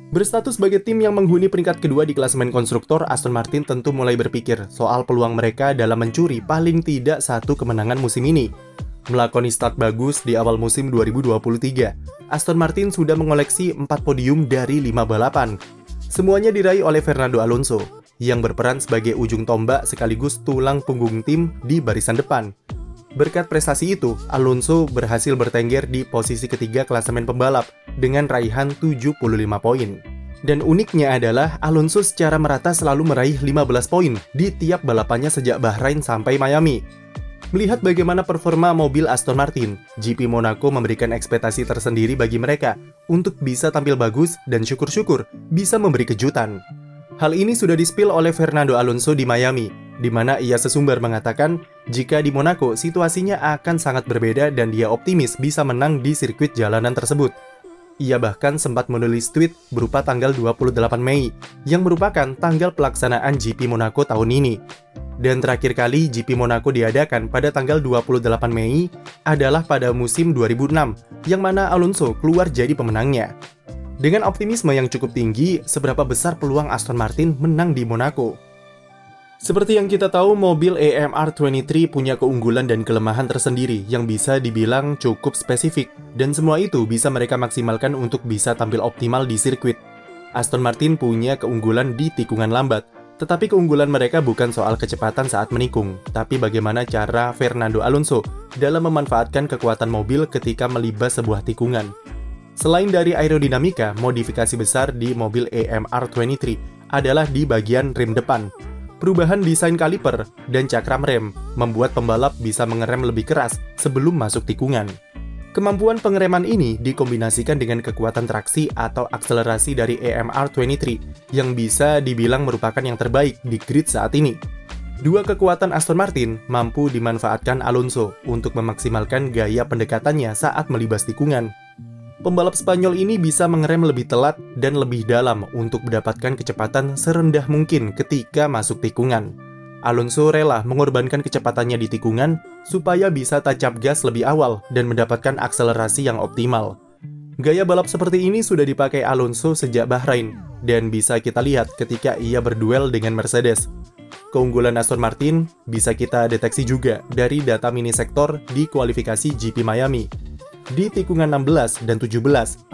Berstatus sebagai tim yang menghuni peringkat kedua di klasemen konstruktor, Aston Martin tentu mulai berpikir soal peluang mereka dalam mencuri paling tidak satu kemenangan musim ini. Melakoni start bagus di awal musim 2023, Aston Martin sudah mengoleksi 4 podium dari 5 balapan. Semuanya diraih oleh Fernando Alonso, yang berperan sebagai ujung tombak sekaligus tulang punggung tim di barisan depan. Berkat prestasi itu, Alonso berhasil bertengger di posisi ketiga klasemen pembalap dengan raihan 75 poin. Dan uniknya adalah Alonso secara merata selalu meraih 15 poin di tiap balapannya sejak Bahrain sampai Miami. Melihat bagaimana performa mobil Aston Martin, GP Monaco memberikan ekspektasi tersendiri bagi mereka untuk bisa tampil bagus dan syukur-syukur bisa memberi kejutan. Hal ini sudah di-spill oleh Fernando Alonso di Miami, di mana ia sesumber mengatakan jika di Monaco situasinya akan sangat berbeda dan dia optimis bisa menang di sirkuit jalanan tersebut. Ia bahkan sempat menulis tweet berupa tanggal 28 Mei, yang merupakan tanggal pelaksanaan GP Monaco tahun ini. Dan terakhir kali GP Monaco diadakan pada tanggal 28 Mei adalah pada musim 2006, yang mana Alonso keluar jadi pemenangnya. Dengan optimisme yang cukup tinggi, seberapa besar peluang Aston Martin menang di Monaco? Seperti yang kita tahu, mobil AMR23 punya keunggulan dan kelemahan tersendiri yang bisa dibilang cukup spesifik, dan semua itu bisa mereka maksimalkan untuk bisa tampil optimal di sirkuit. Aston Martin punya keunggulan di tikungan lambat, tetapi keunggulan mereka bukan soal kecepatan saat menikung, tapi bagaimana cara Fernando Alonso dalam memanfaatkan kekuatan mobil ketika melibas sebuah tikungan. Selain dari aerodinamika, modifikasi besar di mobil AMR23 adalah di bagian rem depan. Perubahan desain kaliper dan cakram rem membuat pembalap bisa mengerem lebih keras sebelum masuk tikungan. Kemampuan pengereman ini dikombinasikan dengan kekuatan traksi atau akselerasi dari AMR23 yang bisa dibilang merupakan yang terbaik di grid saat ini. Dua kekuatan Aston Martin mampu dimanfaatkan Alonso untuk memaksimalkan gaya pendekatannya saat melibas tikungan. Pembalap Spanyol ini bisa mengerem lebih telat dan lebih dalam untuk mendapatkan kecepatan serendah mungkin ketika masuk tikungan. Alonso rela mengorbankan kecepatannya di tikungan supaya bisa tancap gas lebih awal dan mendapatkan akselerasi yang optimal. Gaya balap seperti ini sudah dipakai Alonso sejak Bahrain dan bisa kita lihat ketika ia berduel dengan Mercedes. Keunggulan Aston Martin bisa kita deteksi juga dari data mini sektor di kualifikasi GP Miami. Di tikungan 16 dan 17,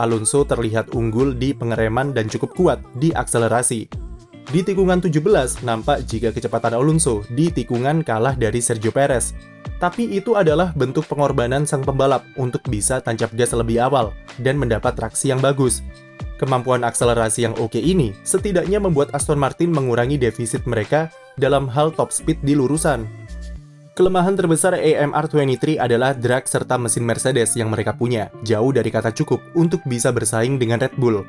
Alonso terlihat unggul di pengereman dan cukup kuat di akselerasi. Di tikungan 17, nampak jika kecepatan Alonso di tikungan kalah dari Sergio Perez. Tapi itu adalah bentuk pengorbanan sang pembalap untuk bisa tancap gas lebih awal dan mendapat traksi yang bagus. Kemampuan akselerasi yang oke ini setidaknya membuat Aston Martin mengurangi defisit mereka dalam hal top speed di lurusan. Kelemahan terbesar AMR23 adalah drag serta mesin Mercedes yang mereka punya, jauh dari kata cukup untuk bisa bersaing dengan Red Bull.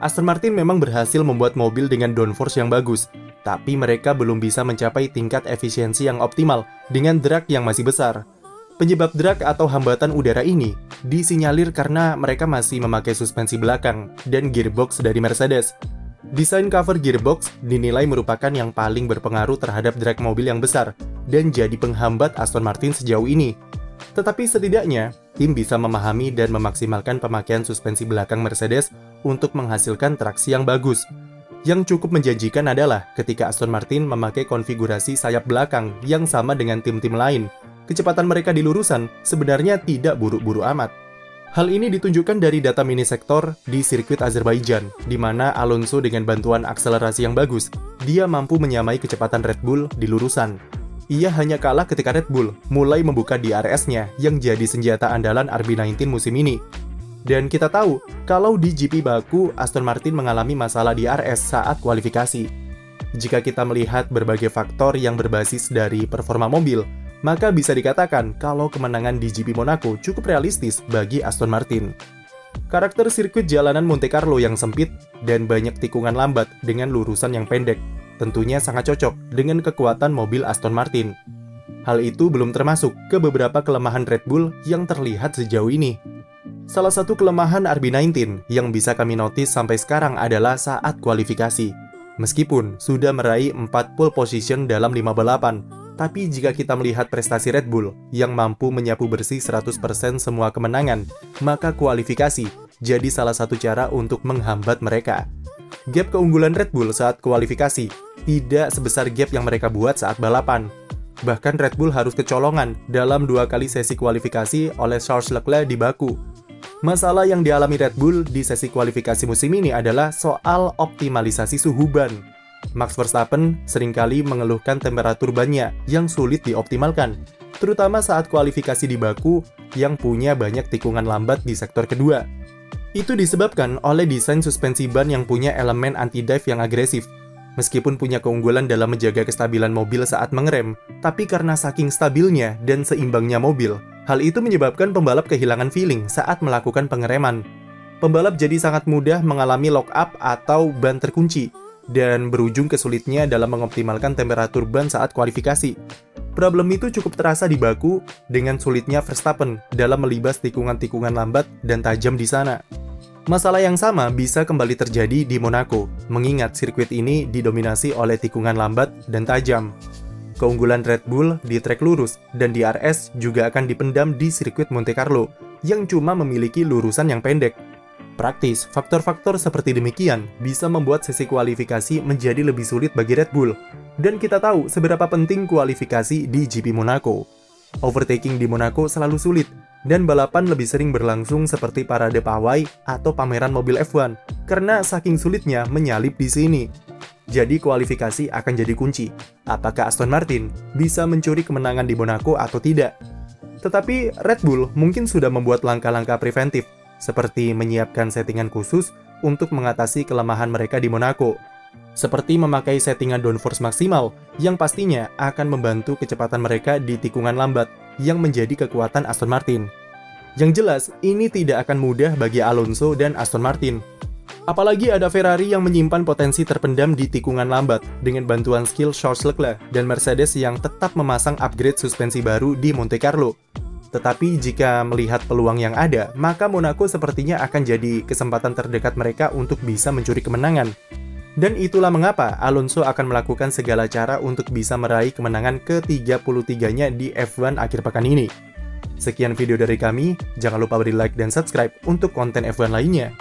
Aston Martin memang berhasil membuat mobil dengan downforce yang bagus, tapi mereka belum bisa mencapai tingkat efisiensi yang optimal dengan drag yang masih besar. Penyebab drag atau hambatan udara ini disinyalir karena mereka masih memakai suspensi belakang dan gearbox dari Mercedes. Desain cover gearbox dinilai merupakan yang paling berpengaruh terhadap drag mobil yang besar dan jadi penghambat Aston Martin sejauh ini. Tetapi setidaknya, tim bisa memahami dan memaksimalkan pemakaian suspensi belakang Mercedes untuk menghasilkan traksi yang bagus. Yang cukup menjanjikan adalah ketika Aston Martin memakai konfigurasi sayap belakang yang sama dengan tim-tim lain, kecepatan mereka di lurusan sebenarnya tidak buru-buru amat. Hal ini ditunjukkan dari data mini sektor di sirkuit Azerbaijan, di mana Alonso dengan bantuan akselerasi yang bagus, dia mampu menyamai kecepatan Red Bull di lurusan. Ia hanya kalah ketika Red Bull mulai membuka DRS-nya yang jadi senjata andalan RB19 musim ini. Dan kita tahu, kalau di GP Baku, Aston Martin mengalami masalah DRS saat kualifikasi. Jika kita melihat berbagai faktor yang berbasis dari performa mobil, maka bisa dikatakan kalau kemenangan di GP Monaco cukup realistis bagi Aston Martin. Karakter sirkuit jalanan Monte Carlo yang sempit dan banyak tikungan lambat dengan lurusan yang pendek tentunya sangat cocok dengan kekuatan mobil Aston Martin. Hal itu belum termasuk ke beberapa kelemahan Red Bull yang terlihat sejauh ini. Salah satu kelemahan RB19 yang bisa kami notice sampai sekarang adalah saat kualifikasi. Meskipun sudah meraih 4 pole position dalam 5 balapan, tapi jika kita melihat prestasi Red Bull yang mampu menyapu bersih 100% semua kemenangan, maka kualifikasi jadi salah satu cara untuk menghambat mereka. Gap keunggulan Red Bull saat kualifikasi tidak sebesar gap yang mereka buat saat balapan. Bahkan Red Bull harus kecolongan dalam 2 kali sesi kualifikasi oleh Charles Leclerc di Baku. Masalah yang dialami Red Bull di sesi kualifikasi musim ini adalah soal optimalisasi suhu ban. Max Verstappen seringkali mengeluhkan temperatur bannya yang sulit dioptimalkan, terutama saat kualifikasi di Baku yang punya banyak tikungan lambat di sektor kedua. Itu disebabkan oleh desain suspensi ban yang punya elemen anti-dive yang agresif. Meskipun punya keunggulan dalam menjaga kestabilan mobil saat mengerem, tapi karena saking stabilnya dan seimbangnya mobil, hal itu menyebabkan pembalap kehilangan feeling saat melakukan pengereman. Pembalap jadi sangat mudah mengalami lock up atau ban terkunci, dan berujung kesulitnya dalam mengoptimalkan temperatur ban saat kualifikasi. Problem itu cukup terasa di Baku dengan sulitnya Verstappen dalam melibas tikungan-tikungan lambat dan tajam di sana. Masalah yang sama bisa kembali terjadi di Monaco, mengingat sirkuit ini didominasi oleh tikungan lambat dan tajam. Keunggulan Red Bull di trek lurus dan di DRS juga akan dipendam di sirkuit Monte Carlo, yang cuma memiliki lurusan yang pendek. Praktis, faktor-faktor seperti demikian bisa membuat sesi kualifikasi menjadi lebih sulit bagi Red Bull. Dan kita tahu seberapa penting kualifikasi di GP Monaco. Overtaking di Monaco selalu sulit, dan balapan lebih sering berlangsung seperti parade pawai atau pameran mobil F1, karena saking sulitnya menyalip di sini. Jadi kualifikasi akan jadi kunci. Apakah Aston Martin bisa mencuri kemenangan di Monaco atau tidak? Tetapi Red Bull mungkin sudah membuat langkah-langkah preventif, seperti menyiapkan settingan khusus untuk mengatasi kelemahan mereka di Monaco. Seperti memakai settingan downforce maksimal yang pastinya akan membantu kecepatan mereka di tikungan lambat yang menjadi kekuatan Aston Martin. Yang jelas, ini tidak akan mudah bagi Alonso dan Aston Martin. Apalagi ada Ferrari yang menyimpan potensi terpendam di tikungan lambat dengan bantuan skill Charles Leclerc dan Mercedes yang tetap memasang upgrade suspensi baru di Monte Carlo. Tetapi jika melihat peluang yang ada, maka Monaco sepertinya akan jadi kesempatan terdekat mereka untuk bisa mencuri kemenangan. Dan itulah mengapa Alonso akan melakukan segala cara untuk bisa meraih kemenangan ke-33-nya di F1 akhir pekan ini. Sekian video dari kami, jangan lupa beri like dan subscribe untuk konten F1 lainnya.